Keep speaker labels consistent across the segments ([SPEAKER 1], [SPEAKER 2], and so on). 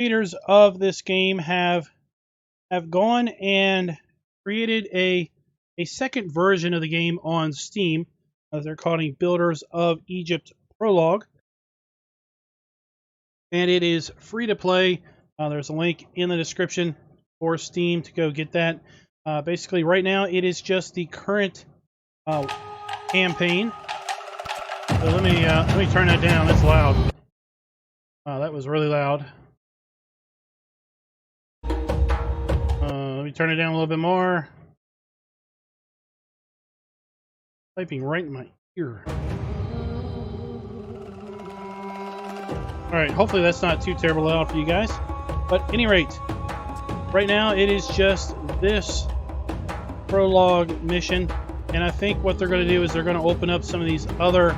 [SPEAKER 1] creators of this game have gone and created a second version of the game on Steam. They're calling Builders of Egypt Prologue, and it is free to play. There's a link in the description for Steam to go get that. Basically, right now it is just the current campaign. So let me turn that down. That's loud. That was really loud. Let me turn it down a little bit more. Typing right in my ear. Alright, hopefully that's not too terrible loud for you guys. But at any rate, right now it is just this prologue mission. And I think what they're going to do is they're going to open up some of these other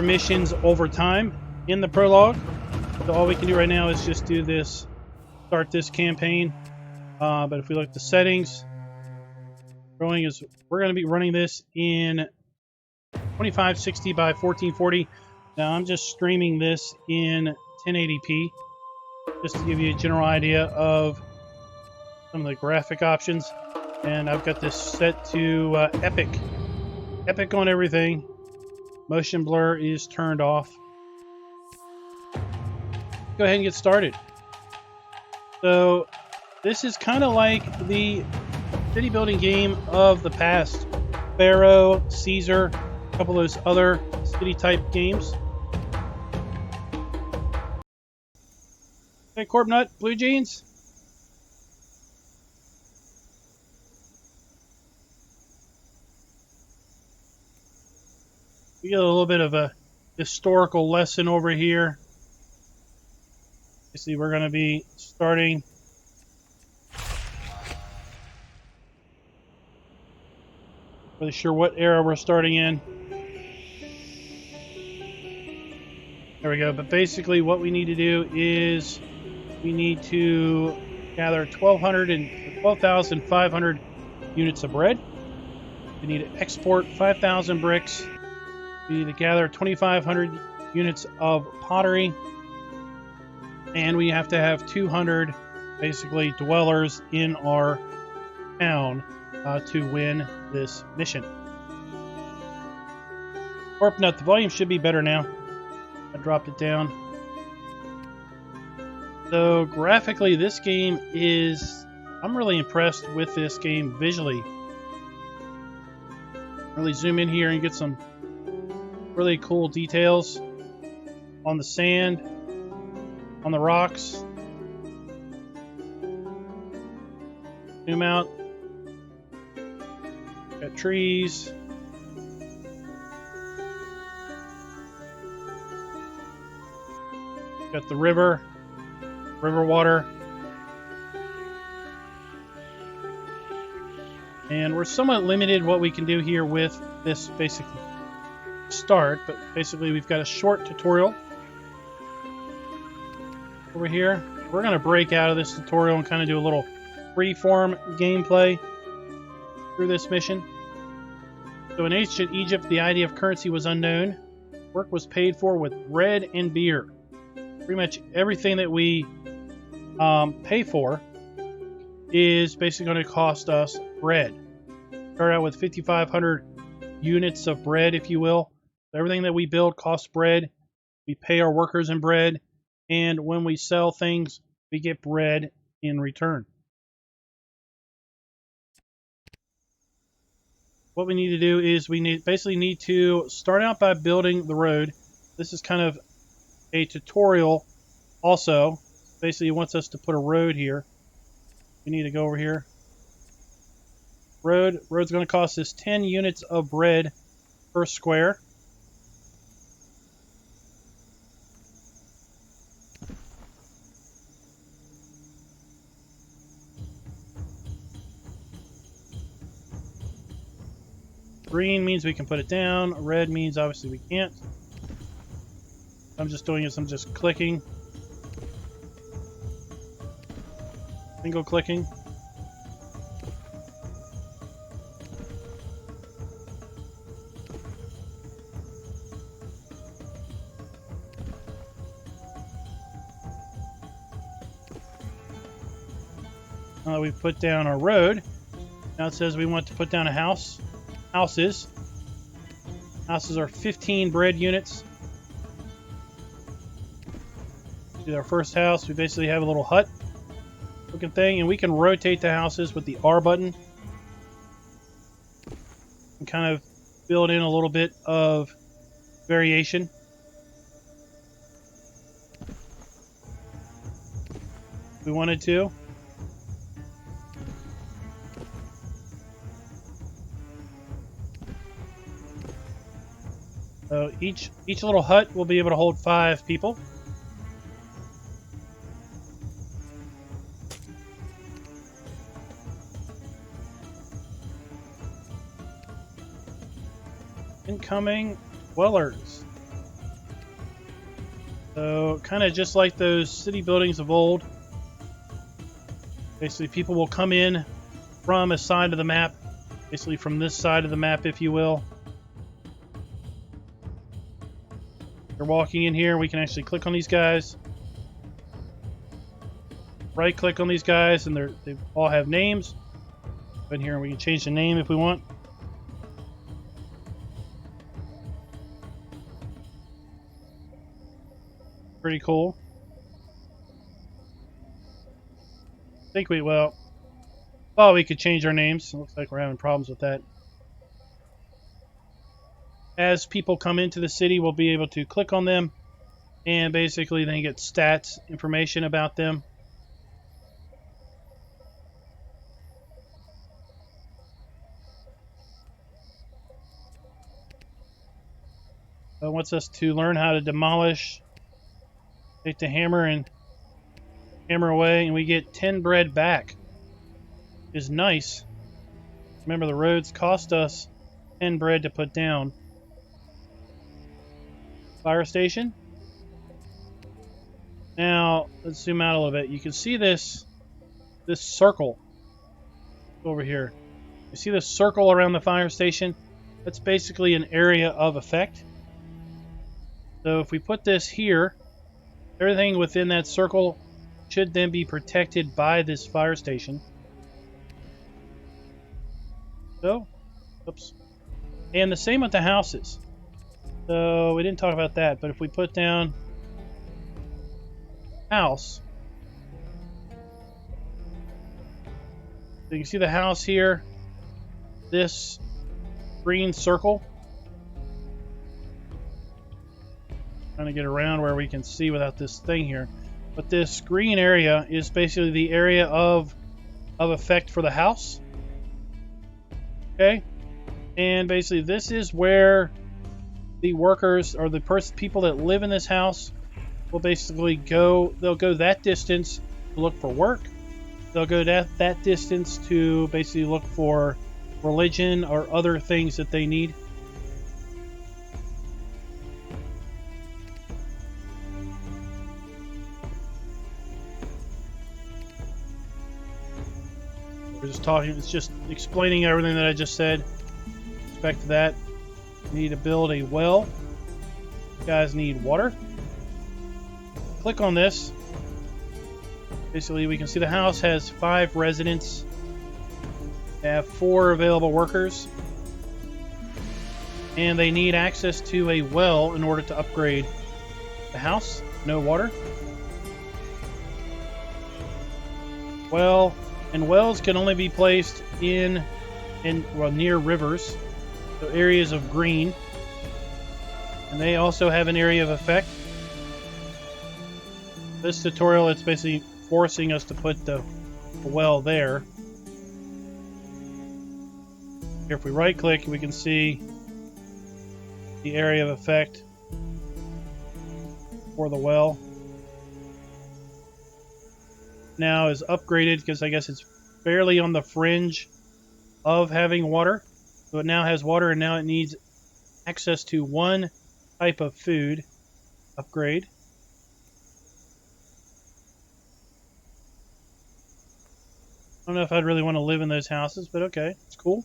[SPEAKER 1] missions over time in the prologue. So all we can do right now is just do this, start this campaign. But if we look at the settings, we're going to be running this in 2560 by 1440. Now I'm just streaming this in 1080p, just to give you a general idea of some of the graphic options. And I've got this set to epic on everything. Motion blur is turned off. Go ahead and get started. So this is kind of like the city building game of the past. Pharaoh, Caesar, a couple of those other city type games. Hey, Corp Nut, Blue Jeans. We get a little bit of a historical lesson over here. You see, we're going to be starting really sure what era we're starting in. There we go. But basically what we need to do is we need to gather 12,500 units of bread. We need to export 5,000 bricks. We need to gather 2,500 units of pottery. And we have to have 200 basically dwellers in our town to win this mission. Corp Nut, the volume should be better now. I dropped it down. So graphically, this game I'm really impressed with this game visually. Really zoom in here and get some really cool details on the sand, on the rocks. Zoom out. Got trees. Got the river water. And we're somewhat limited what we can do here with this basic start, but basically we've got a short tutorial over here. We're going to break out of this tutorial and kind of do a little freeform gameplay through this mission. So in ancient Egypt, the idea of currency was unknown. Work was paid for with bread and beer. Pretty much everything that we pay for is basically going to cost us bread. Start out with 5,500 units of bread, if you will. So everything that we build costs bread. We pay our workers in bread, and when we sell things, we get bread in return. What we need to do is we basically need to start out by building the road. This is kind of a tutorial also. Basically, it wants us to put a road here. We need to go over here. Road's going to cost us 10 units of bread per square. Green means we can put it down. Red means obviously we can't. I'm just doing this, I'm just clicking. Single clicking. We've put down our road. Now it says we want to put down a house. Houses. Houses are 15 bread units. Do our first house. We basically have a little hut looking thing, and we can rotate the houses with the R button and kind of build in a little bit of variation. If we wanted to. So each little hut will be able to hold 5 people. Incoming dwellers. So kind of just like those city buildings of old. Basically, people will come in from a side of the map. Basically from this side of the map, if you will. They're walking in here. We can actually click on these guys. Right click on these guys, and they all have names. Go in here and we can change the name if we want. Pretty cool. I think we could change our names. It looks like we're having problems with that. As people come into the city, we'll be able to click on them and basically then get stats information about them. It wants us to learn how to demolish. Take the hammer and hammer away, and we get 10 bread back. Is nice. Remember, the roads cost us 10 bread to put down. Fire station. Now, let's zoom out a little bit. You can see this circle over here. You see this circle around the fire station? That's basically an area of effect. So if we put this here, everything within that circle should then be protected by this fire station. So, oops. And the same with the houses. So we didn't talk about that, but if we put down house, so you can see the house here, this green circle. Trying to get around where we can see without this thing here. But this green area is basically the area of effect for the house. Okay? And basically this is where the workers or the people that live in this house will basically go. They'll go that distance to look for work. They'll go that distance to basically look for religion or other things that they need. We're just talking, it's just explaining everything that I just said. With respect to that, we need to build a well. You guys need water. Click on this. Basically, we can see the house has 5 residents. They have 4 available workers. And they need access to a well in order to upgrade the house. No water. Well, and wells can only be placed near rivers, so areas of green. And they also have an area of effect. This tutorial, it's basically forcing us to put the well there. Here, if we right click, we can see the area of effect for the well. Now is upgraded because I guess it's fairly on the fringe of having water. So it now has water, and now it needs access to 1 type of food. Upgrade. I don't know if I'd really want to live in those houses, but okay, it's cool.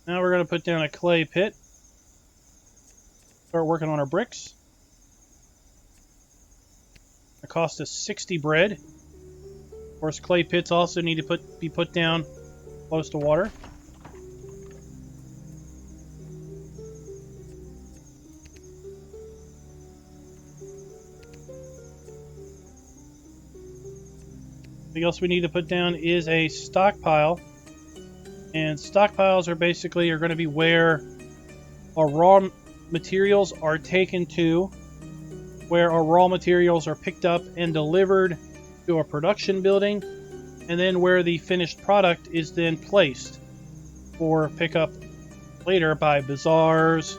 [SPEAKER 1] Now we're going to put down a clay pit. Start working on our bricks. cost us 60 bread. Of course, clay pits also need to be put down close to water. Something else we need to put down is a stockpile. And stockpiles are basically going to be where our raw materials are taken to, where our raw materials are picked up and delivered to a production building, and then where the finished product is then placed for pickup later by bazaars,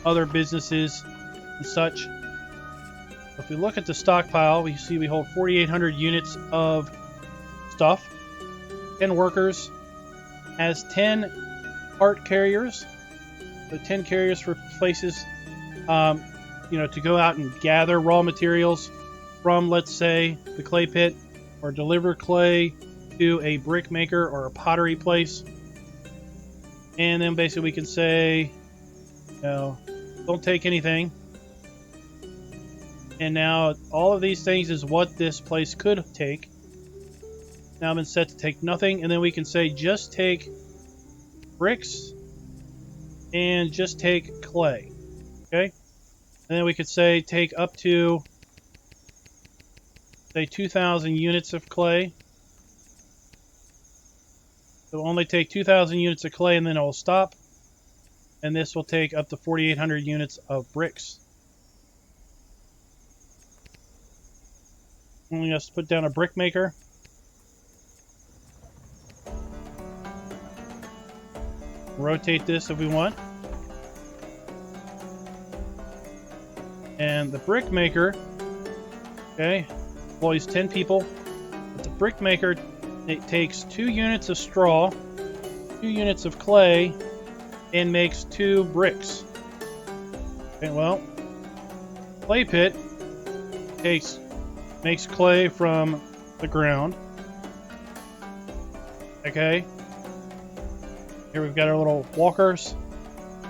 [SPEAKER 1] other businesses, and such. If we look at the stockpile, we see we hold 4,800 units of stuff, 10 workers, has 10 cart carriers, so 10 carriers for places, to go out and gather raw materials from, let's say, the clay pit, or deliver clay to a brick maker or a pottery place. And then basically we can say, don't take anything. And now all of these things is what this place could take. Now I'm been set to take nothing, and then we can say just take bricks and just take clay. Okay? And then we could say take up to, say, 2,000 units of clay. So we'll only take 2,000 units of clay, and then it will stop. And this will take up to 4,800 units of bricks. Only has to put down a brick maker. Rotate this if we want. And the brick maker, okay, employs 10 people. But the brick maker, it takes 2 units of straw, 2 units of clay, and makes 2 bricks. Okay, well, clay pit makes clay from the ground. Okay. Here we've got our little walkers,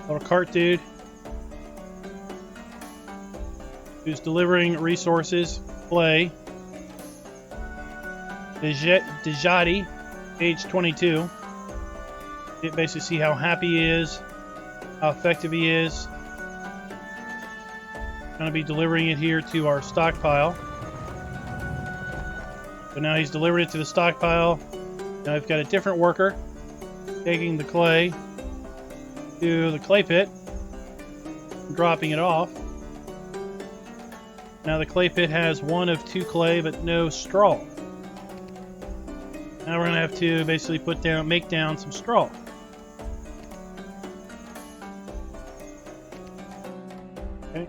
[SPEAKER 1] little cart dude, who's delivering resources. Clay. Dejati, age 22. You basically see how happy he is, how effective he is. Going to be delivering it here to our stockpile. So now he's delivered it to the stockpile. Now we've got a different worker taking the clay to the clay pit, dropping it off. Now the clay pit has 1 of 2 clay, but no straw. Now we're going to have to basically make down some straw. Okay.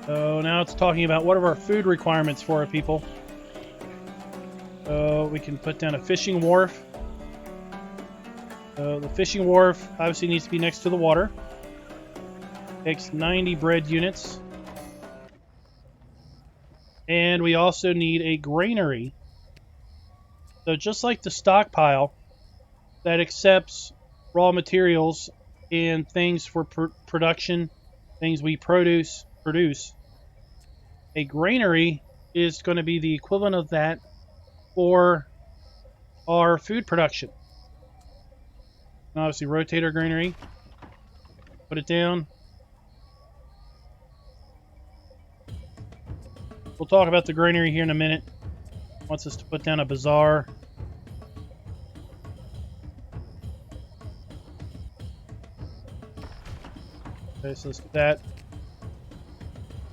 [SPEAKER 1] So now it's talking about what are our food requirements for our people. So we can put down a fishing wharf. So the fishing wharf obviously needs to be next to the water. Takes 90 bread units. And we also need a granary. So just like the stockpile that accepts raw materials and things for production, things we produce, a granary is going to be the equivalent of that for our food production. And obviously rotate our granary, put it down. We'll talk about the granary here in a minute. Wants us to put down a bazaar. Okay, so let's get that.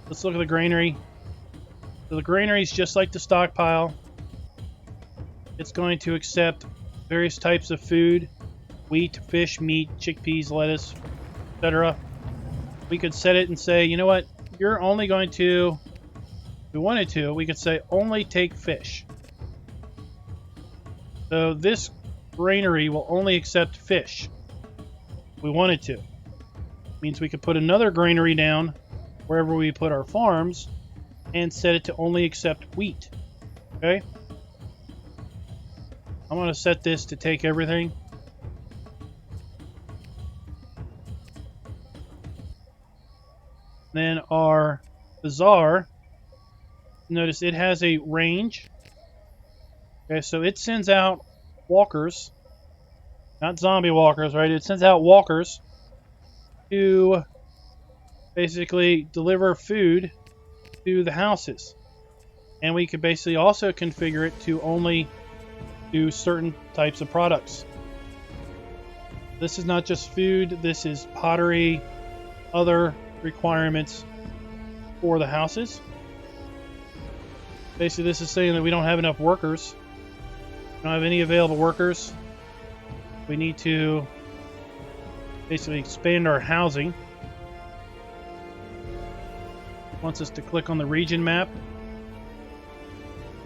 [SPEAKER 1] Let's look at the granary. So the granary is just like the stockpile. It's going to accept various types of food: wheat, fish, meat, chickpeas, lettuce, etc. We could set it and say, you know what, you're only going to, if we wanted to, we could say only take fish. So this granary will only accept fish if we wanted to. It means we could put another granary down wherever we put our farms and set it to only accept wheat. Okay? I'm going to set this to take everything. Then our bazaar, notice it has a range. Okay, so it sends out walkers, not zombie walkers, right? It sends out walkers to basically deliver food to the houses. And we could basically also configure it to only do certain types of products. This is not just food, this is pottery, other requirements for the houses. Basically, this is saying that we don't have enough workers. We don't have any available workers. We need to basically expand our housing. It wants us to click on the region map.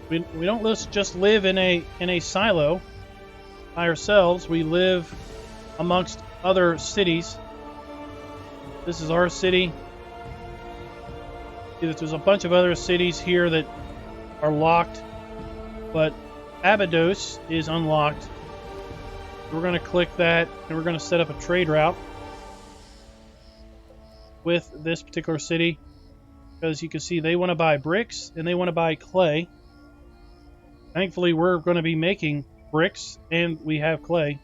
[SPEAKER 1] We don't just live in a silo by ourselves. We live amongst other cities. This is our city. There's a bunch of other cities here that are locked, but Abydos is unlocked. We're going to click that, and we're going to set up a trade route with this particular city, because you can see they want to buy bricks and they want to buy clay. Thankfully, we're going to be making bricks and we have clay.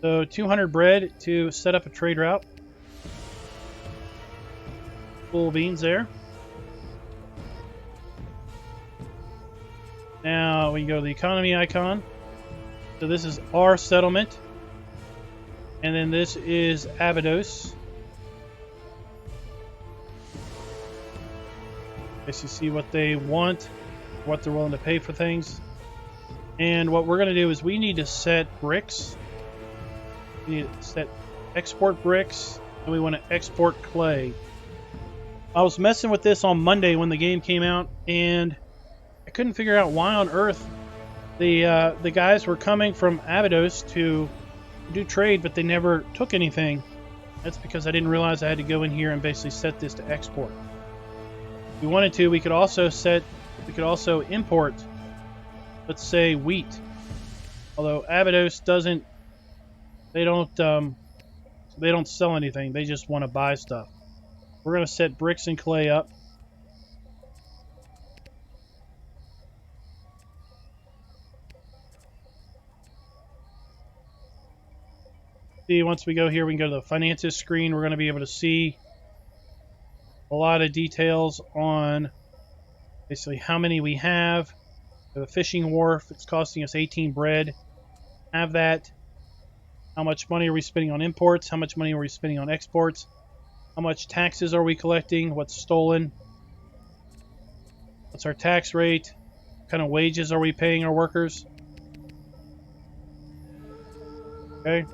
[SPEAKER 1] So 200 bread to set up a trade route. Full beans there. Now we can go to the economy icon. So this is our settlement. And then this is Abydos. Guess you see what they want, what they're willing to pay for things. And what we're going to do is we need to set bricks. We need to set export bricks, and we want to export clay. I was messing with this on Monday when the game came out, and I couldn't figure out why on earth the guys were coming from Abydos to do trade, but they never took anything. That's because I didn't realize I had to go in here and basically set this to export. If we wanted to, we could also import, let's say, wheat. Although Abydos they don't sell anything. They just want to buy stuff. We're going to set bricks and clay up. See, once we go here, we can go to the finances screen. We're going to be able to see a lot of details on basically how many we have. We have a fishing wharf. It's costing us 18 bread. Have that. How much money are we spending on imports? How much money are we spending on exports? How much taxes are we collecting? What's stolen? What's our tax rate? What kind of wages are we paying our workers? Okay.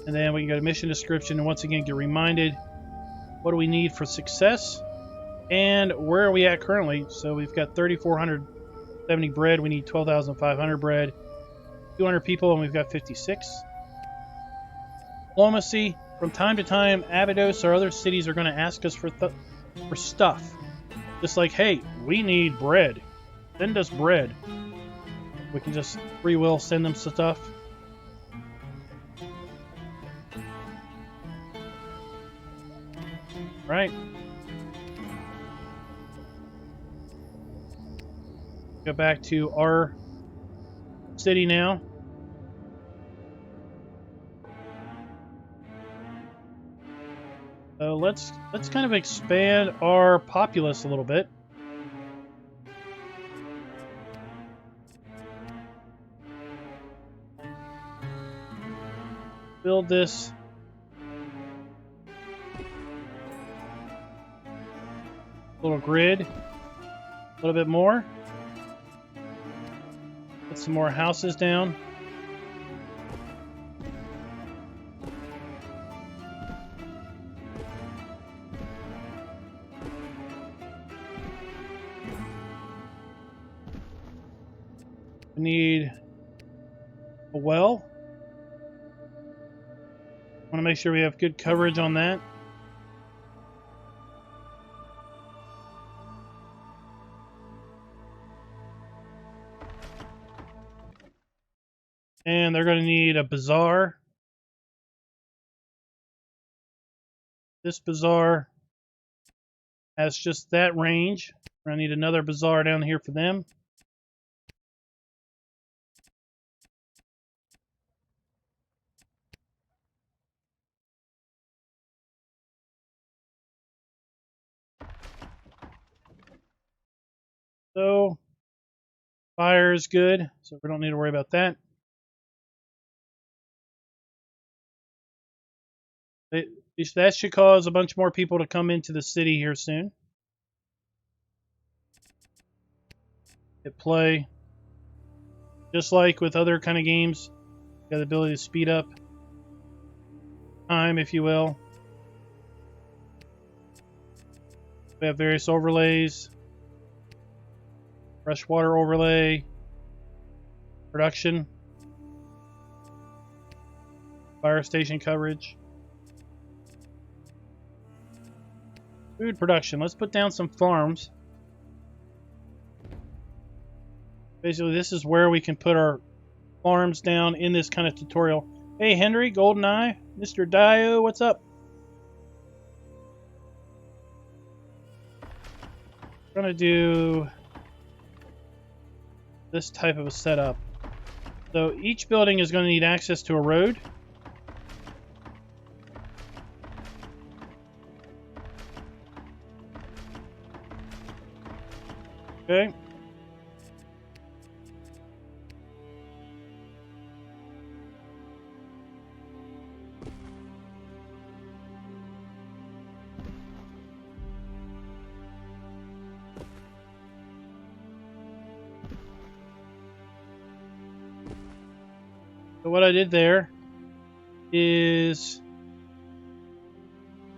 [SPEAKER 1] And then we can go to mission description and once again get reminded what do we need for success and where are we at currently. So we've got 3,470 bread. We need 12,500 bread. 200 people and we've got 56. Diplomacy. From time to time, Abydos or other cities are going to ask us for stuff. Just like, hey, we need bread. Send us bread. We can just free will send them stuff. Right. Go back to our city now. So let's kind of expand our populace a little bit. Build this little grid a little bit more. Put some more houses down. We need a well. Want to make sure we have good coverage on that. And they're going to need a bazaar. This bazaar has just that range. I need another bazaar down here for them. So, fire is good, so we don't need to worry about that. That should cause a bunch more people to come into the city here soon. Hit play. Just like with other kind of games, you got the ability to speed up time, if you will. We have various overlays. Freshwater overlay. Production. Fire station coverage. Food production. Let's put down some farms. Basically, this is where we can put our farms down in this kind of tutorial. Hey, Henry, GoldenEye, Mr. Dio, what's up? We're going to do this type of a setup. So each building is going to need access to a road. Okay. So what I did there is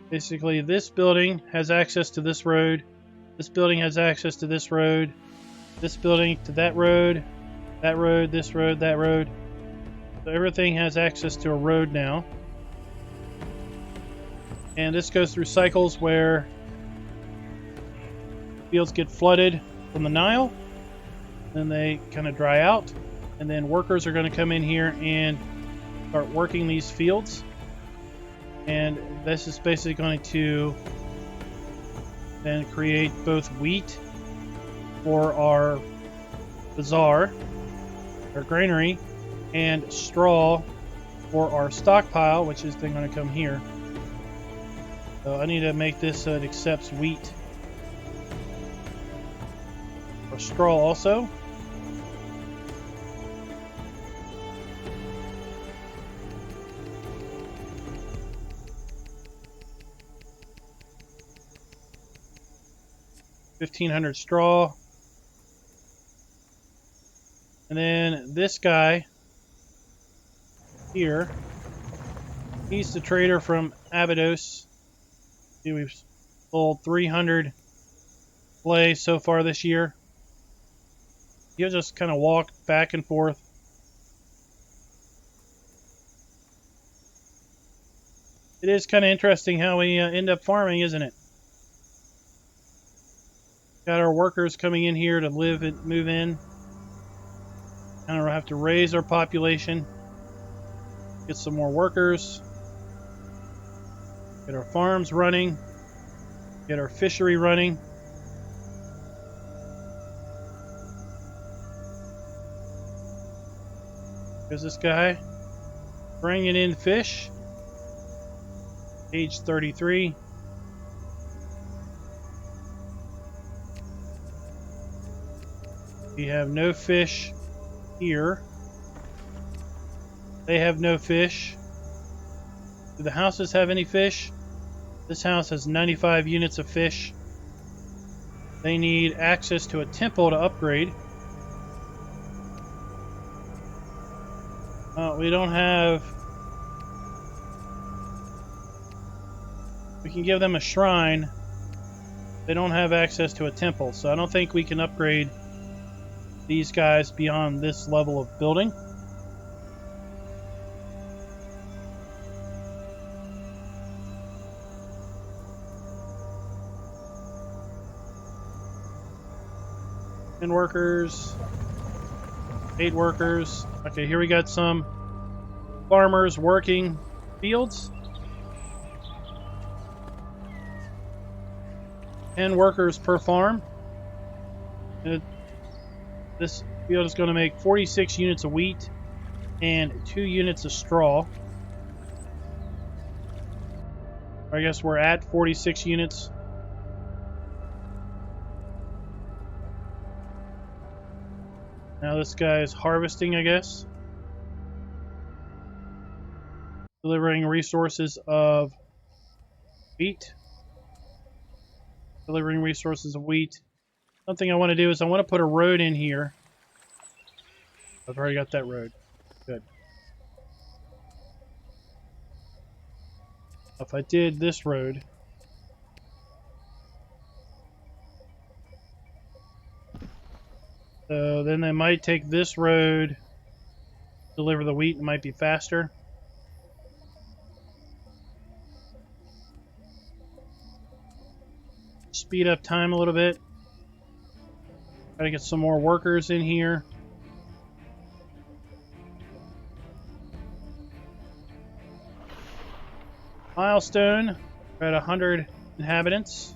[SPEAKER 1] basically this building has access to this road, this building has access to this road, this building to that road, this road, that road. So everything has access to a road now. And this goes through cycles where fields get flooded from the Nile, then they kind of dry out. And then workers are going to come in here and start working these fields. And this is basically going to then create both wheat for our bazaar, our granary, and straw for our stockpile, which is then going to come here. So I need to make this so it accepts wheat or straw also. $1,500 straw. And then this guy here, he's the trader from Abydos. See, we've sold 300 clay so far this year. He'll just kind of walk back and forth. It is kind of interesting how we end up farming, isn't it? Got our workers coming in here to live and move in. Kind of have to raise our population. Get some more workers. Get our farms running. Get our fishery running. There's this guy bringing in fish. Age 33. We have no fish here. They have no fish. Do the houses have any fish? This house has 95 units of fish. They need access to a temple to upgrade. We don't have... We can give them a shrine. They don't have access to a temple, so I don't think we can upgrade these guys beyond this level of building. And workers, 8 workers. Okay, here we got some farmers working fields. 10 workers per farm. This field is going to make 46 units of wheat and 2 units of straw. I guess we're at 46 units. Now this guy is harvesting, I guess. Delivering resources of wheat. Delivering resources of wheat. Something I want to do is I want to put a road in here. I've already got that road. Good. If I did this road, so then they might take this road, deliver the wheat, it might be faster. Speed up time a little bit. Try to get some more workers in here. Milestone. We're at 100 inhabitants.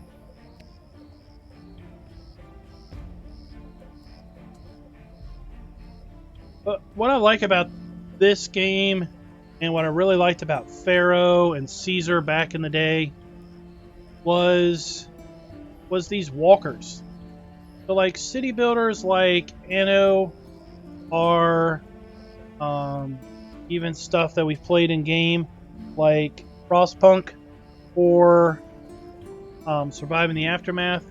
[SPEAKER 1] But what I like about this game, and what I really liked about Pharaoh and Caesar back in the day, was these walkers. So like city builders like Anno are even stuff that we've played in game like Frostpunk or Surviving the Aftermath.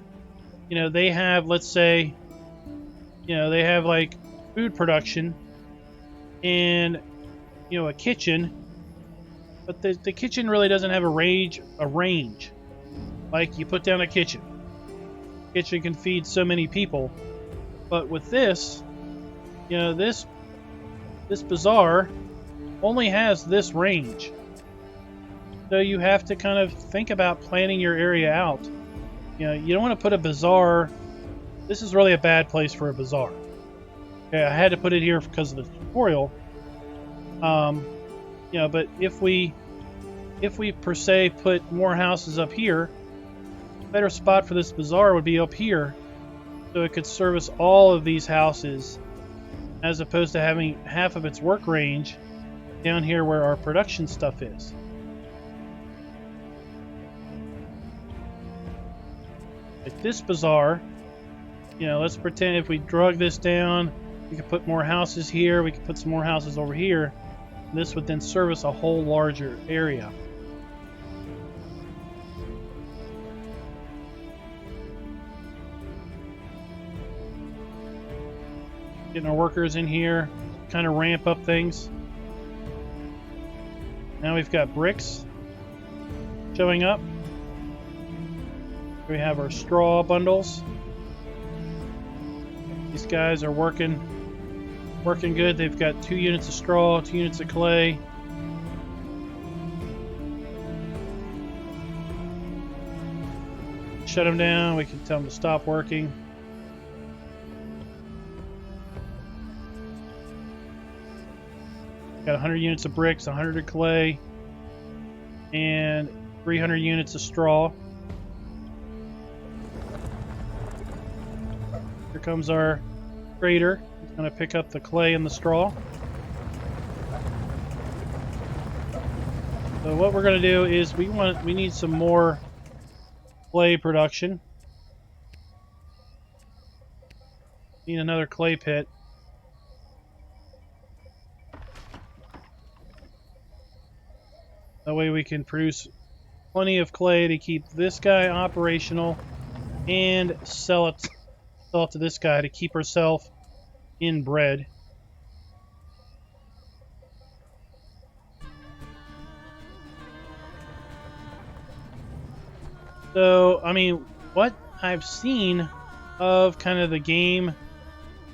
[SPEAKER 1] You know, they have, let's say, you know, they have like food production and, you know, a kitchen, but the kitchen really doesn't have a range. Like, you put down a kitchen. Kitchen can feed so many people, but with this, you know, this bazaar only has this range. So you have to kind of think about planning your area out. You know, you don't want to put a bazaar. This is really a bad place for a bazaar. Okay, I had to put it here because of the tutorial. You know, but if we per se put more houses up here, a better spot for this bazaar would be up here, so it could service all of these houses, as opposed to having half of its work range down here where our production stuff is. Like this bazaar, you know, let's pretend if we drug this down, we could put more houses here, we could put some more houses over here. This would then service a whole larger area. Getting our workers in here, kind of ramp up things. Now we've got bricks showing up. We have our straw bundles. These guys are working good. They've got 2 units of straw, 2 units of clay. Shut them down. We can tell them to stop working. Got 100 units of bricks, 100 of clay, and 300 units of straw. Here comes our trader. He's going to pick up the clay and the straw. So what we're going to do is we need some more clay production. Need another clay pit. That way we can produce plenty of clay to keep this guy operational and sell it to this guy to keep herself in bread. So, I mean, what I've seen of kind of the game,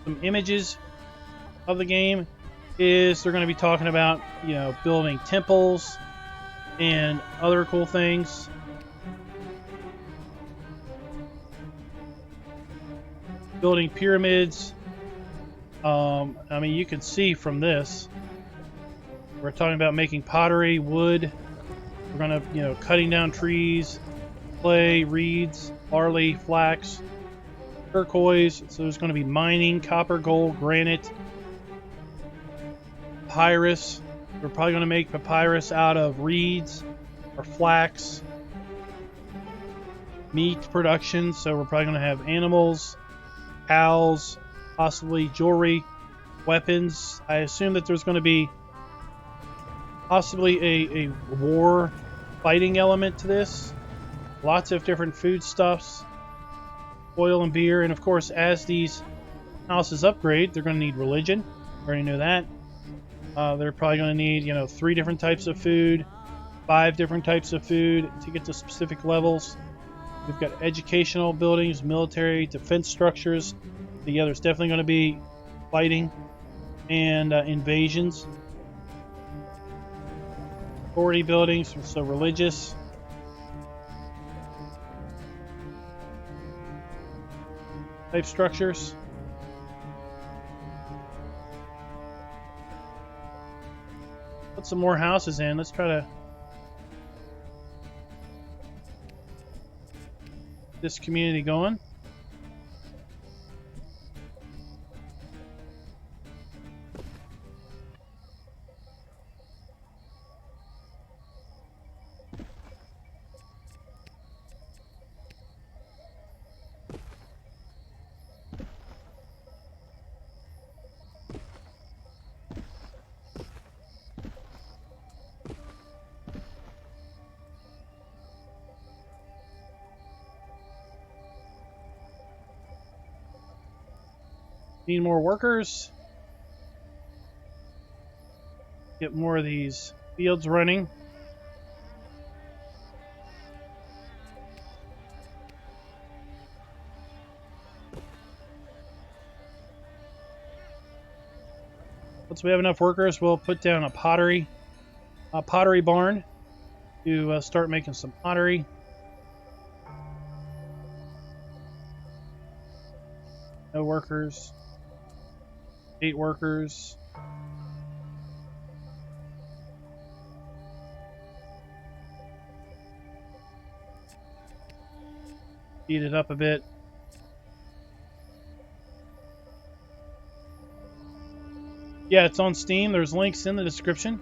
[SPEAKER 1] some images of the game, is they're going to be talking about, you know, building temples and other cool things. Building pyramids. I mean, you can see from this, we're talking about making pottery, wood. We're gonna, you know, cutting down trees, clay, reeds, barley, flax, turquoise. So there's going to be mining, copper, gold, granite, papyrus. We're probably going to make papyrus out of reeds or flax. Meat production, so we're probably going to have animals, cows, possibly jewelry, weapons. I assume that there's going to be possibly a war fighting element to this. Lots of different foodstuffs, oil and beer, and of course, as these houses upgrade, they're going to need religion. We already know that. They're probably going to need, 3 different types of food, 5 different types of food to get to specific levels. We've got educational buildings, military, defense structures. Yeah, there's definitely going to be fighting and invasions. Authority buildings, so religious. Type structures. Put some more houses in. Let's try to get this community going. Need more workers. Get more of these fields running. Once we have enough workers, we'll put down a pottery barn to start making some pottery. No workers. 8 workers. Speed it up a bit. Yeah, it's on Steam. There's links in the description.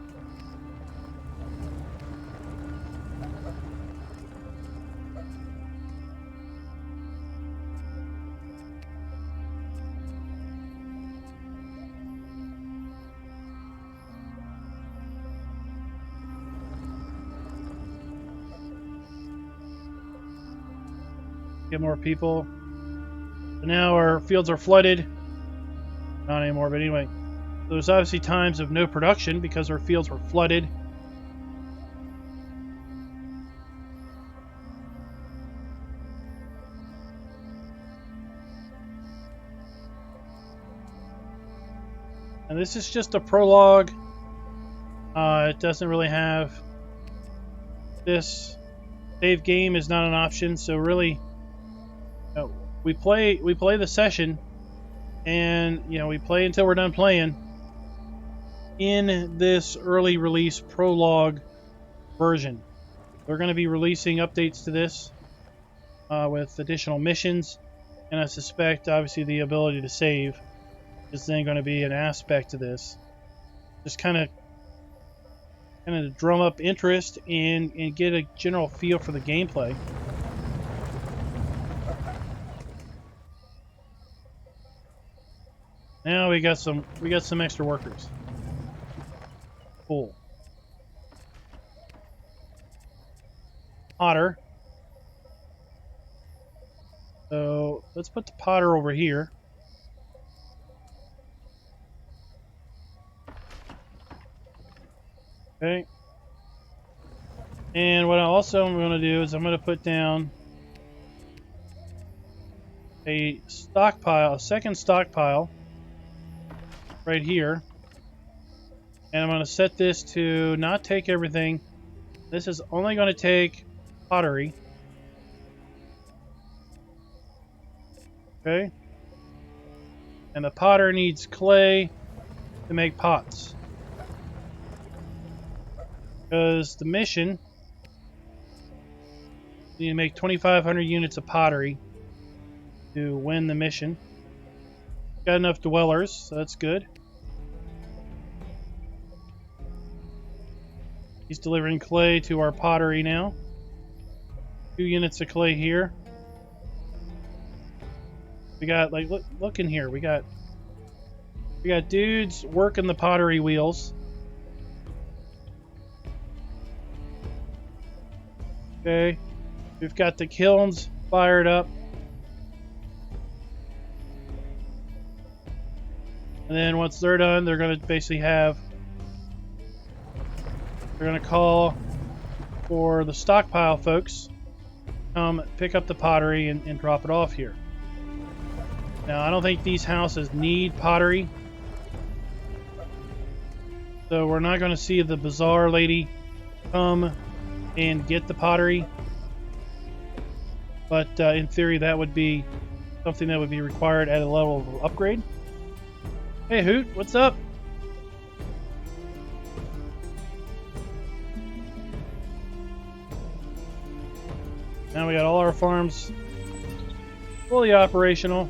[SPEAKER 1] Get more people. So now our fields are flooded. Not anymore, but anyway. There's obviously times of no production because our fields were flooded. And this is just a prologue. It doesn't really have this. Save game is not an option, so really we play the session, and we play until we're done playing in this early release prologue version. We're going to be releasing updates to this with additional missions, and I suspect obviously the ability to save is then going to be an aspect to this. Just kind of drum up interest and get a general feel for the gameplay. Now we got some extra workers. Cool. Potter. So let's put the potter over here. Okay. And what I also am going to do is I'm going to put down a stockpile, a second stockpile right here. And I'm going to set this to not take everything. This is only going to take pottery. Okay. And the potter needs clay to make pots. Because the mission We need to make 2,500 units of pottery to win the mission. Got enough dwellers, so that's good. He's delivering clay to our pottery now. 2 units of clay here. We got, like, look in here. We got dudes working the pottery wheels. Okay. We've got the kilns fired up. And then once they're done, they're going to basically they're going to call for the stockpile folks come pick up the pottery and drop it off here. Now, I don't think these houses need pottery. So we're not going to see the bazaar lady come and get the pottery. But in theory, that would be something that would be required at a level of upgrade. Hey, Hoot, what's up? Now we got all our farms fully operational.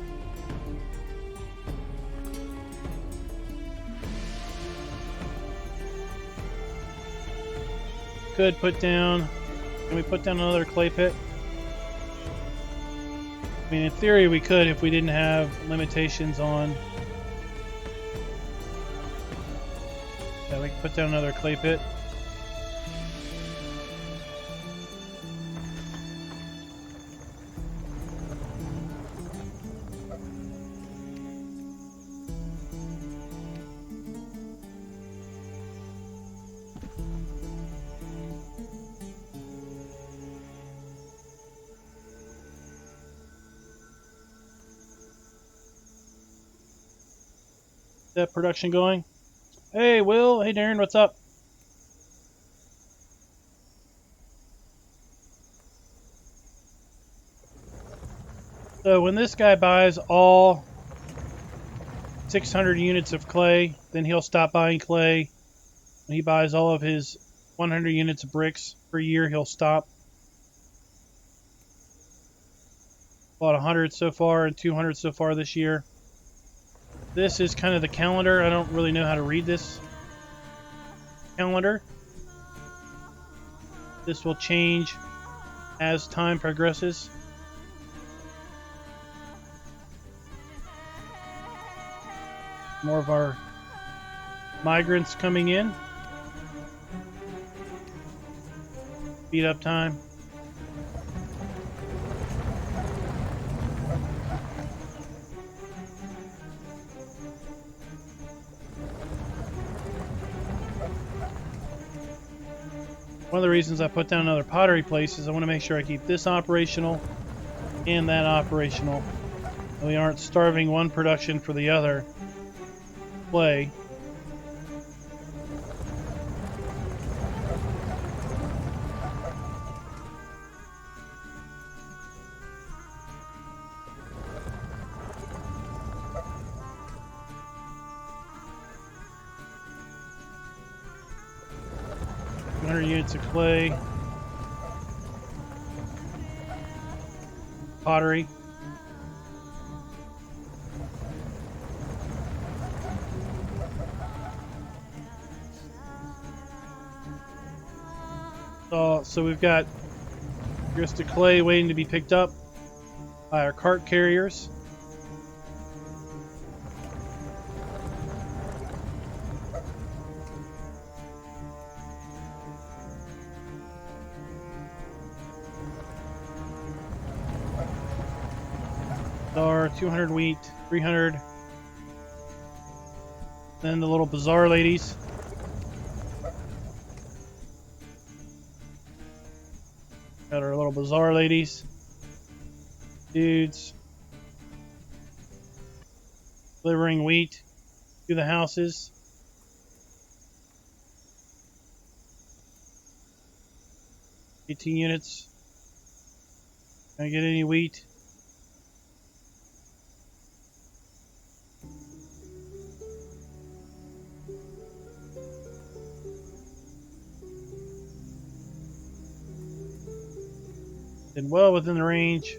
[SPEAKER 1] Could put down... Can we put down another clay pit? I mean, in theory we could if we didn't have limitations on... Yeah, we can put down another clay pit. That production going. Hey, Will. Hey, Darren. What's up? So when this guy buys all 600 units of clay, then he'll stop buying clay. When he buys all of his 100 units of bricks per year, he'll stop. Bought 100 so far and 200 so far this year. This is kind of the calendar. I don't really know how to read this calendar. This will change as time progresses. More of our migrants coming in. Speed up time. One of the reasons I put down another pottery place is I want to make sure I keep this operational and that operational. And we aren't starving one production for the other. Play. Units of clay, pottery. So we've got just the clay waiting to be picked up by our cart carriers. Our 200 wheat, 300. Then the little bazaar ladies. Got our little bazaar ladies. Dudes. Delivering wheat to the houses. $18 units. Can I get any wheat? and well within the range.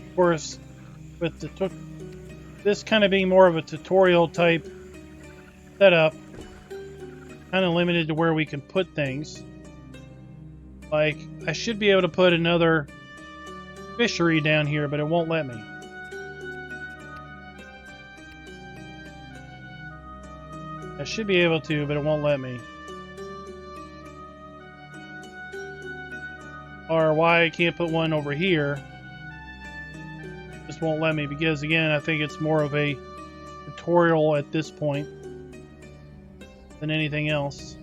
[SPEAKER 1] Of course, with this kind of being more of a tutorial type setup, kind of limited to where we can put things. Like, I should be able to put another fishery down here, but it won't let me. I should be able to, but it won't let me. Or why I can't put one over here. Just won't let me because, again, I think it's more of a tutorial at this point than anything else.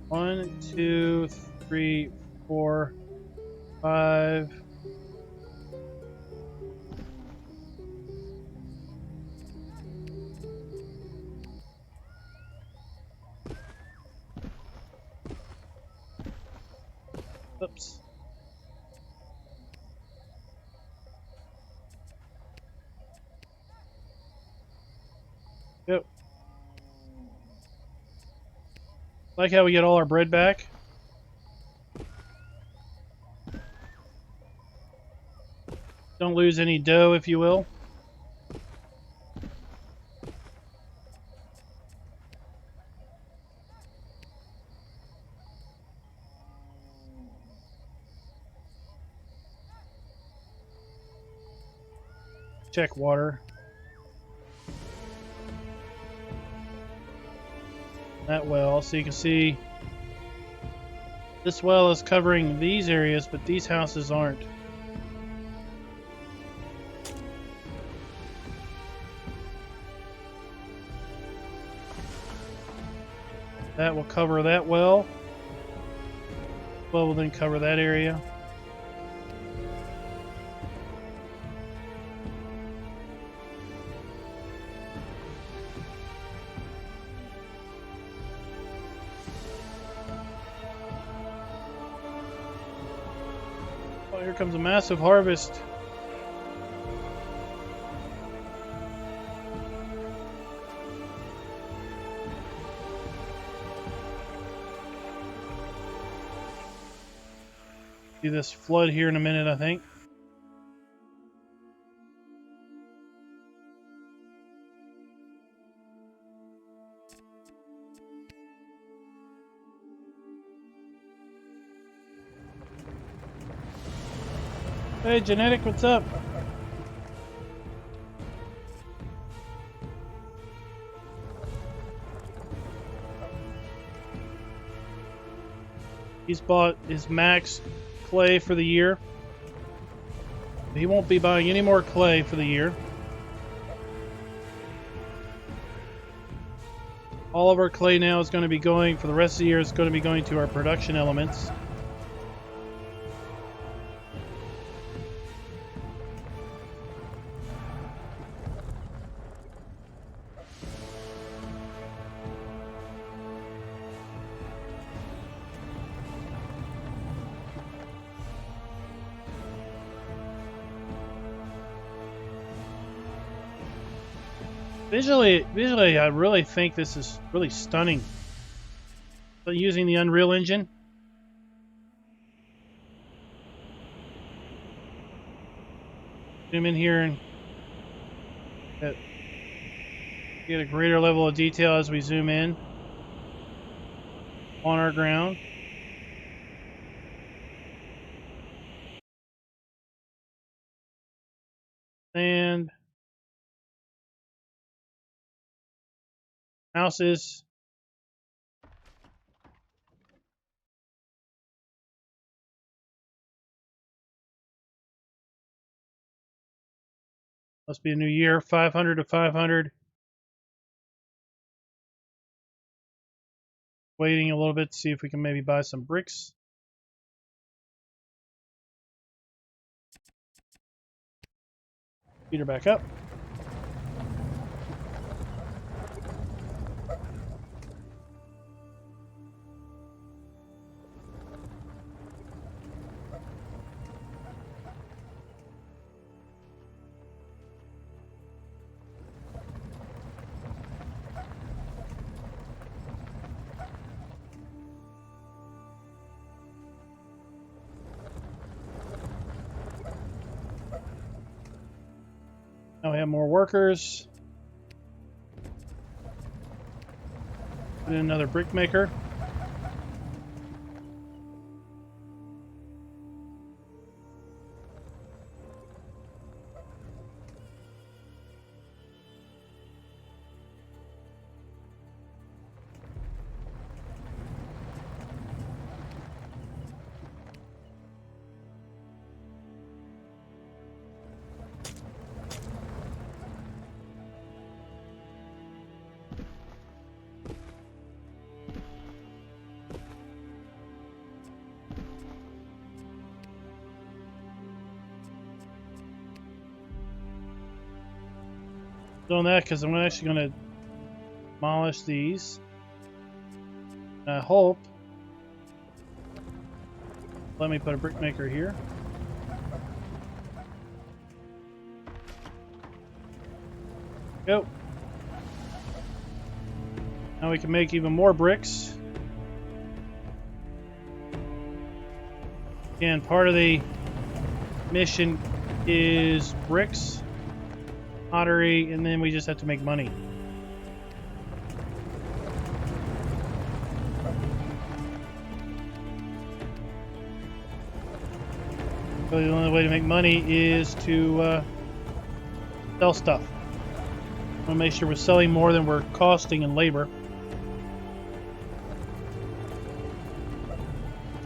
[SPEAKER 1] One, two, three, 4, 5. Oops. Yep. Like how we get all our bread back. Don't lose any dough, if you will. Check water. That well, so you can see this well is covering these areas, but these houses aren't. That will cover that well. Well, will then cover that area. Oh, here comes a massive harvest. See this flood here in a minute, I think. Hey, Genetic, what's up? He's bought his max clay for the year. He won't be buying any more clay for the year. All of our clay now is going to be going, for the rest of the year, is going to be going to our production elements. Visually, I really think this is really stunning. But using the Unreal Engine. Zoom in here and get a greater level of detail as we zoom in on our ground. And houses. Must be a new year. 500 to 500. Waiting a little bit to see if we can maybe buy some bricks. Speed her back up. Now we have more workers. Put in another brick maker. Doing that because I'm actually going to demolish these. And I hope. Let me put a brick maker here. Go. Now we can make even more bricks. Again, part of the mission is bricks, pottery, and then we just have to make money. So the only way to make money is to sell stuff. I want to make sure we're selling more than we're costing in labor.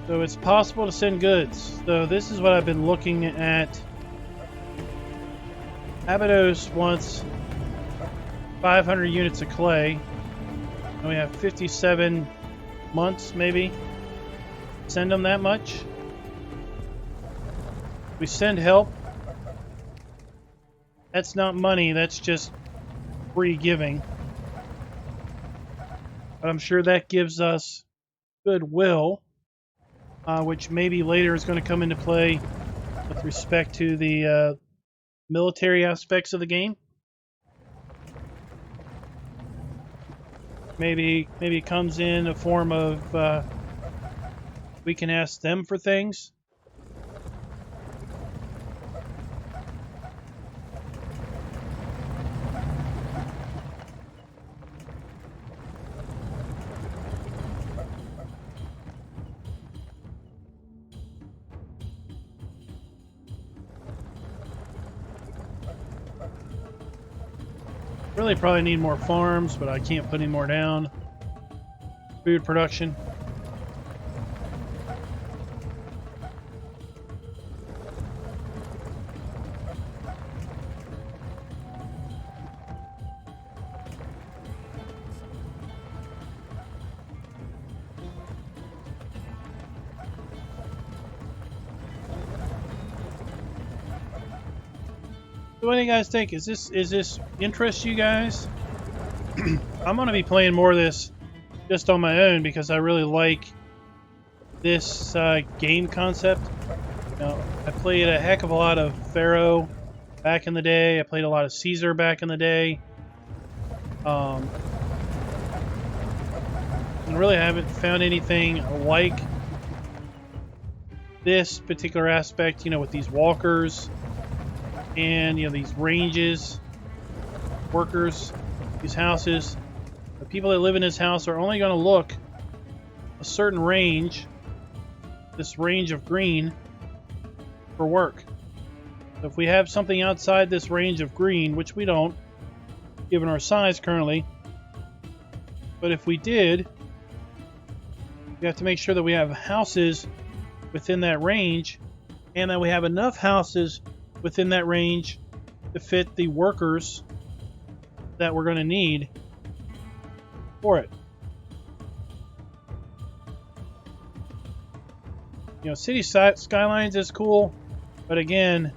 [SPEAKER 1] So it's possible to send goods. So this is what I've been looking at. Abydos wants 500 units of clay. And we have 57 months, maybe. Send them that much. We send help. That's not money, that's just free giving. But I'm sure that gives us goodwill, which maybe later is going to come into play with respect to the military aspects of the game. Maybe it comes in a form of we can ask them for things. Really probably need more farms, but I can't put any more down. Food production. So what do you guys think? Is this interest you guys? I'm going to be playing more of this just on my own because I really like this game concept. You know, I played a heck of a lot of Pharaoh back in the day. I played a lot of Caesar back in the day. And really haven't found anything like this particular aspect, you know, with these walkers and, you know, these ranges, workers, these houses. The people that live in this house are only going to look a certain range, this range of green, for work. So if we have something outside this range of green, which we don't, given our size currently, but if we did, we have to make sure that we have houses within that range, and that we have enough houses within that range to fit the workers that we're going to need for it. You know, city skylines is cool, but again,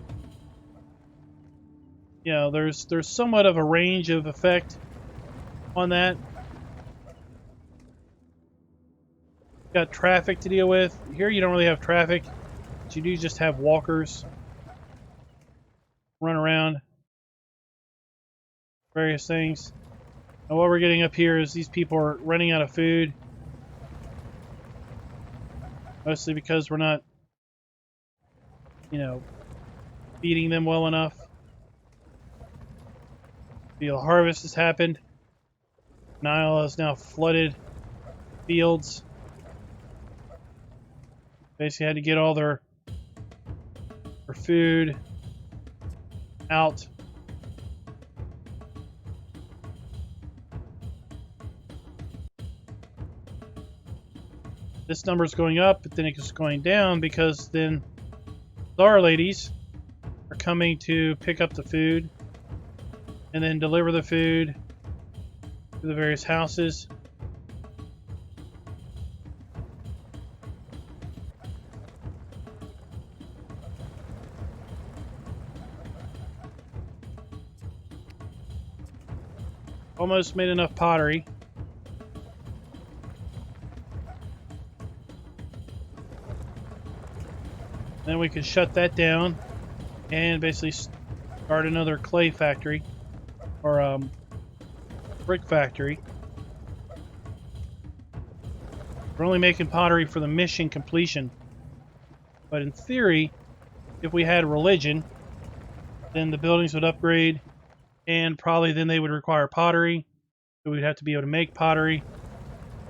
[SPEAKER 1] you know, there's somewhat of a range of effect on that. Got traffic to deal with. Here you don't really have traffic, but you do just have walkers run around, various things. And what we're getting up here is these people are running out of food. Mostly because we're not, you know, feeding them well enough. Field harvest has happened. Nile has now flooded fields. Basically had to get all their food out. This number is going up, but then it's going down because then our ladies are coming to pick up the food and then deliver the food to the various houses. Almost made enough pottery. Then we can shut that down and basically start another clay factory or brick factory. We're only making pottery for the mission completion. But in theory, if we had religion, then the buildings would upgrade and probably then they would require pottery. So we'd have to be able to make pottery.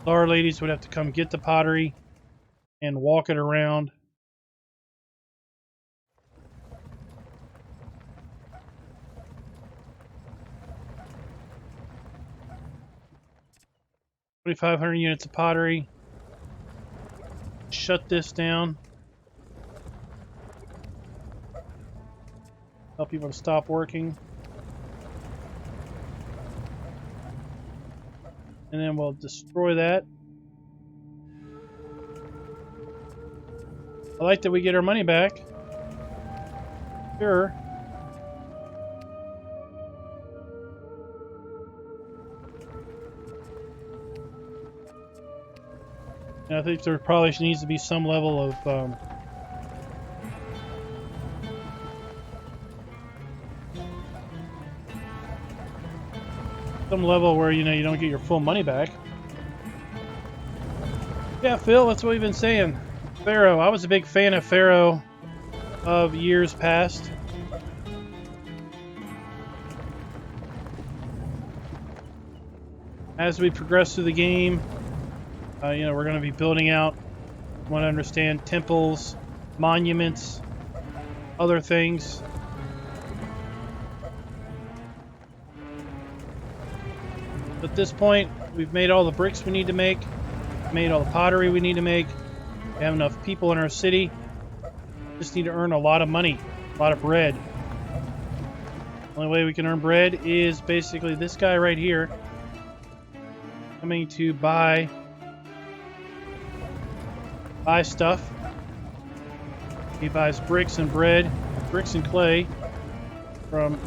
[SPEAKER 1] Our ladies would have to come get the pottery and walk it around. $2,500 units of pottery. Shut this down. Tell people to stop working. And then we'll destroy that. I like that we get our money back. Sure. And I think there probably needs to be some level of where you don't get your full money back. Yeah, Phil, that's what we've been saying. Pharaoh. I was a big fan of Pharaoh of years past. As we progress through the game, we're going to be building out, want to understand, temples, monuments, other things. At this point, we've made all the bricks we need to make, made all the pottery we need to make. We have enough people in our city. Just need to earn a lot of money, a lot of bread. The only way we can earn bread is basically this guy right here coming to buy stuff. He buys bricks and bread, bricks and clay from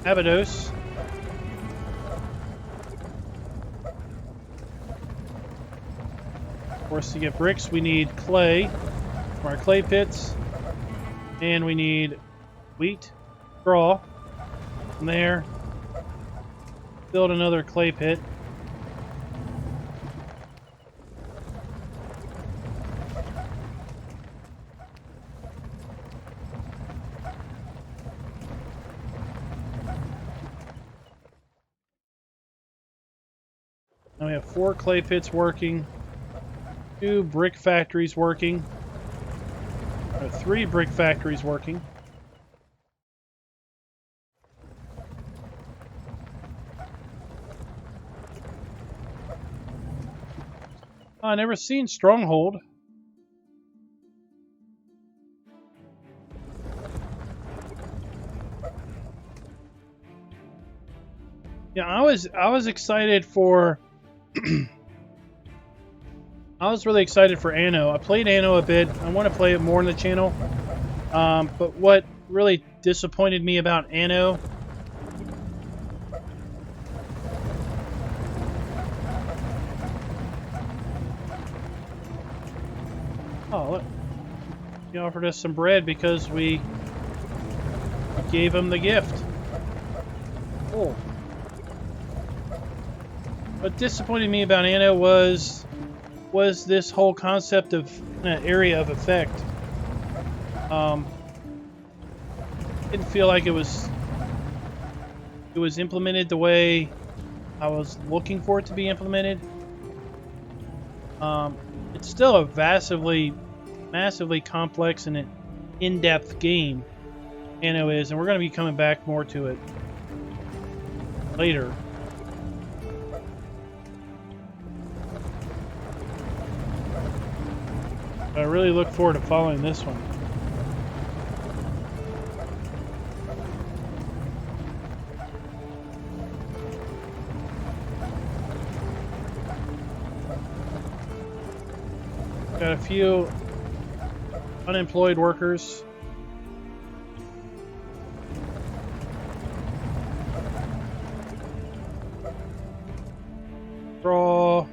[SPEAKER 1] Abydos. Of course, to get bricks, we need clay from our clay pits, and we need wheat, straw. From there, build another clay pit. Now we have 4 clay pits working, 2 brick factories working, 3 brick factories working. I never seen Stronghold. Yeah, I was excited for I was really excited for Anno. I played Anno a bit. I want to play it more on the channel. But what really disappointed me about Anno look. He offered us some bread because we gave him the gift. Cool. What disappointed me about Anno was this whole concept of area of effect. Didn't feel like it was it was implemented the way I was looking for it to be implemented. It's still a massively complex and in-depth game. Anno is, and we're going to be coming back more to it later. But I really look forward to following this one. Got a few unemployed workers. Straw.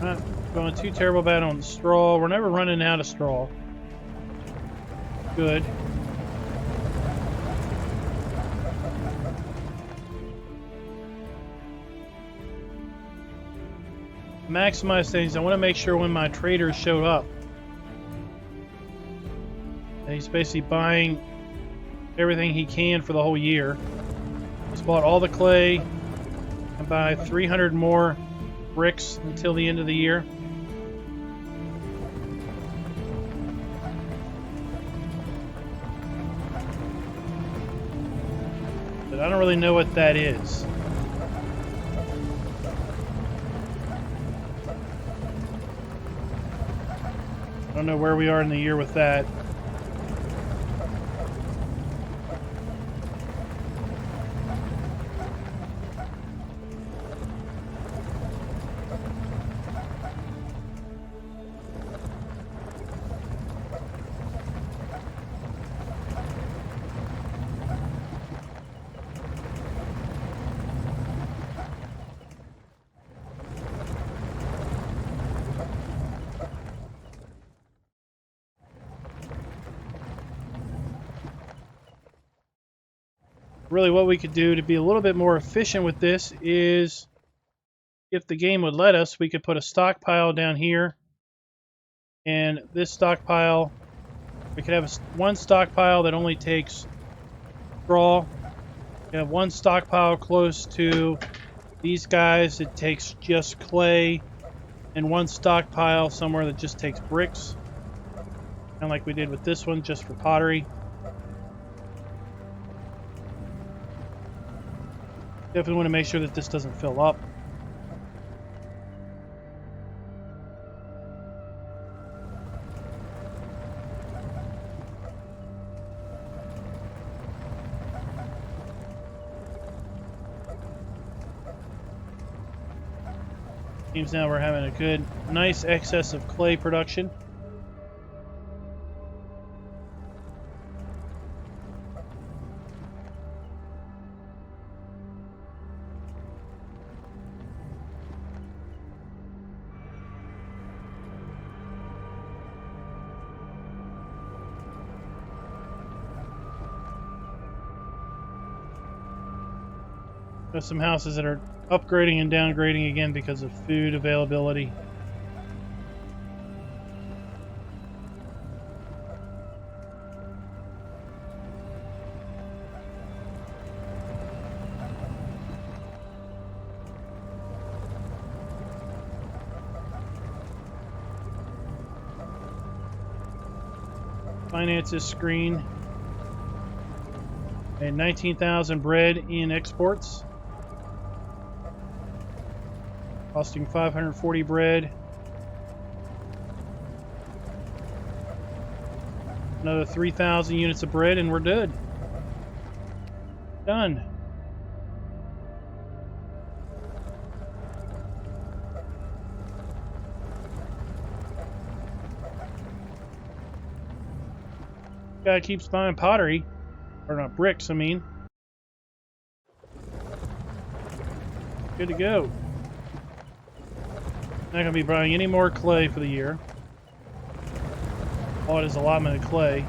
[SPEAKER 1] Not going too terrible bad on the straw. We're never running out of straw. Good. Maximize things. I want to make sure when my traders show up, he's basically buying everything he can for the whole year. He's bought all the clay and buy 300 more bricks until the end of the year. But I don't really know what that is. I don't know where we are in the year with that. Really what we could do to be a little bit more efficient with this is, if the game would let us, we could put a stockpile down here, and this stockpile, we could have one stockpile that only takes straw. We could have one stockpile close to these guys that takes just clay, and one stockpile somewhere that just takes bricks, kind of like we did with this one, just for pottery. Definitely want to make sure that this doesn't fill up. Seems now we're having a good, nice excess of clay production. Got some houses that are upgrading and downgrading again because of food availability. Finances screen. And 19,000 bread in exports. Costing 540 bread. Another 3,000 units of bread and we're good. Done. Guy keeps buying pottery. Or not bricks, I mean. Good to go. Not going to be buying any more clay for the year. All it is allotment of clay.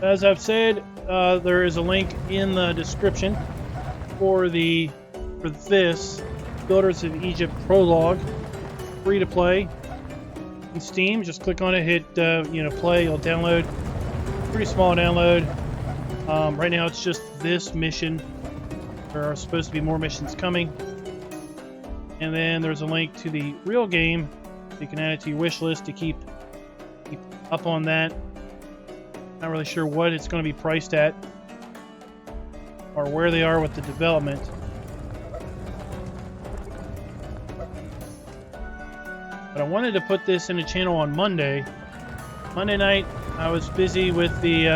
[SPEAKER 1] As I've said, there is a link in the description for this Builders of Egypt prologue, free to play in Steam. Just click on it, hit play. It'll download. Pretty small download. Right now it's just this mission. There are supposed to be more missions coming. And then there's a link to the real game. You can add it to your wish list to keep up on that. Not really sure what it's going to be priced at or where they are with the development. But I wanted to put this in the channel on Monday. Monday night I was busy with the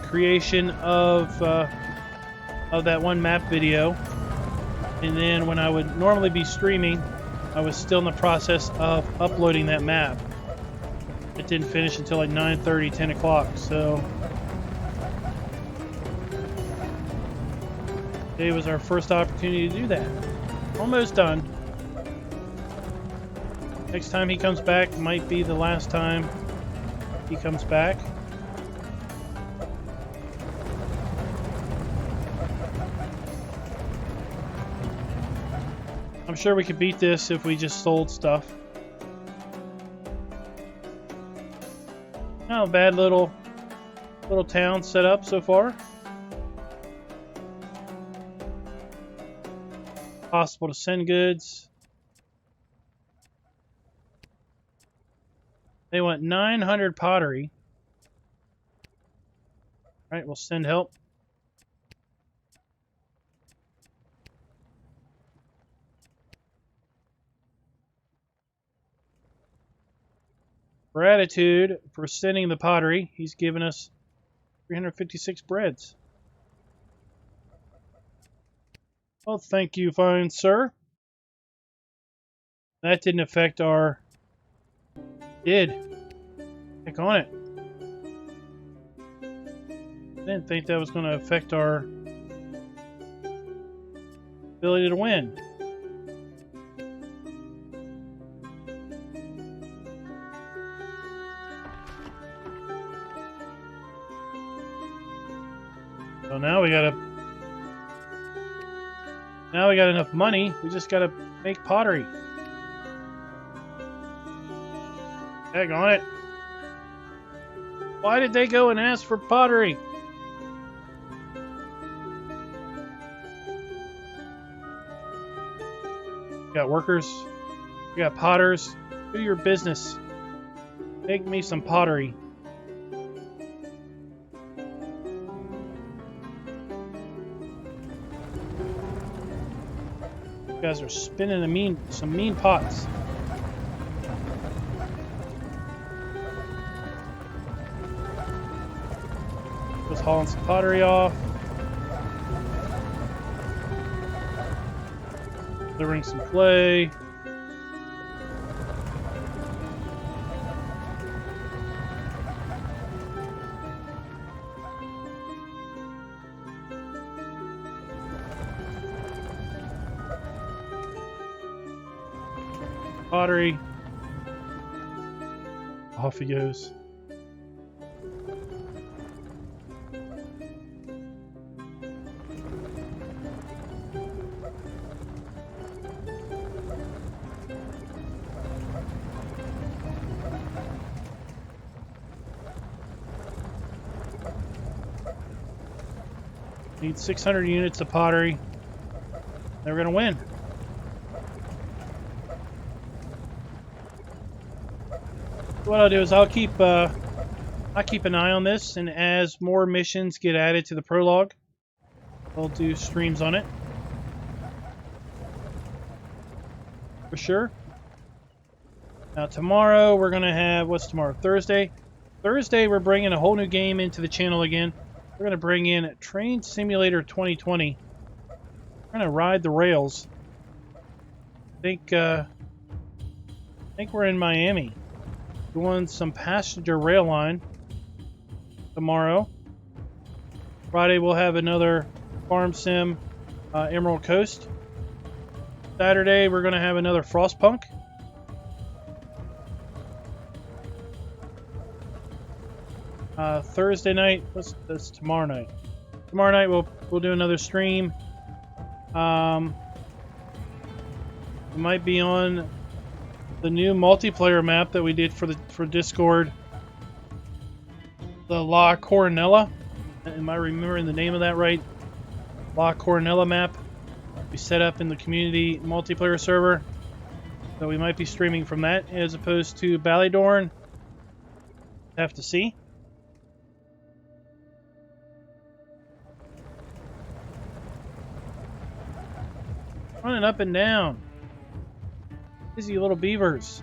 [SPEAKER 1] creation of that one map video, and then when I would normally be streaming, I was still in the process of uploading that map. It didn't finish until like 9:30, 10 o'clock, so today was our first opportunity to do that. Almost done. Next time he comes back might be the last time he comes back. I'm sure we could beat this if we just sold stuff. Not a bad little town set up so far. Possible to send goods. They want 900 pottery. All right, we'll send help. Gratitude for sending the pottery. He's given us 356 breads. Well, thank you, fine sir. That didn't affect our... Did. Click on it. I didn't think that was going to affect our ability to win. So now we got enough money. We just gotta make pottery. Heck on it. Why did they go and ask for pottery? We got workers. We got potters. Do your business. Make me some pottery. You guys are spinning some mean pots. Just hauling some pottery off. Delivering some clay. Pottery. Off he goes. Need 600 units of pottery. Then we're gonna win. What I'll do is I'll keep an eye on this, and as more missions get added to the prologue, I'll do streams on it for sure. Now tomorrow we're gonna have, what's tomorrow? Thursday. Thursday we're bringing a whole new game into the channel again. We're gonna bring in Train Simulator 2020. We're gonna ride the rails. I think we're in Miami. Doing some passenger rail line tomorrow. Friday we'll have another farm sim, Emerald Coast. Saturday we're going to have another Frostpunk. Thursday night. What's this? Tomorrow night. Tomorrow night we'll do another stream. We might be on the new multiplayer map that we did for Discord. The La Coronella. Am I remembering the name of that right? La Coronella map. We set up in the community multiplayer server. So we might be streaming from that as opposed to Ballydorn. Have to see. Running up and down. Busy little beavers.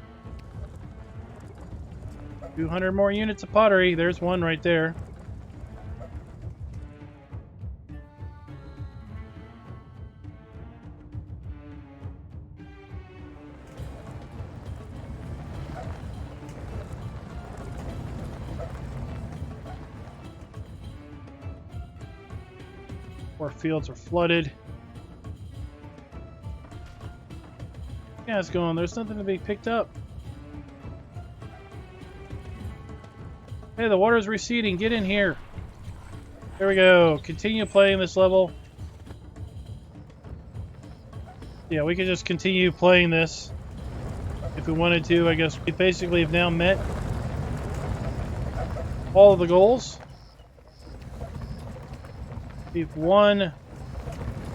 [SPEAKER 1] 200 more units of pottery. There's one right there. Our fields are flooded. Yeah, it's going. There's nothing to be picked up. Hey, the water's receding. Get in here. There we go. Continue playing this level. Yeah, we could just continue playing this if we wanted to. I guess we basically have now met all of the goals. We've won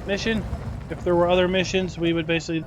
[SPEAKER 1] mission. If there were other missions, we would basically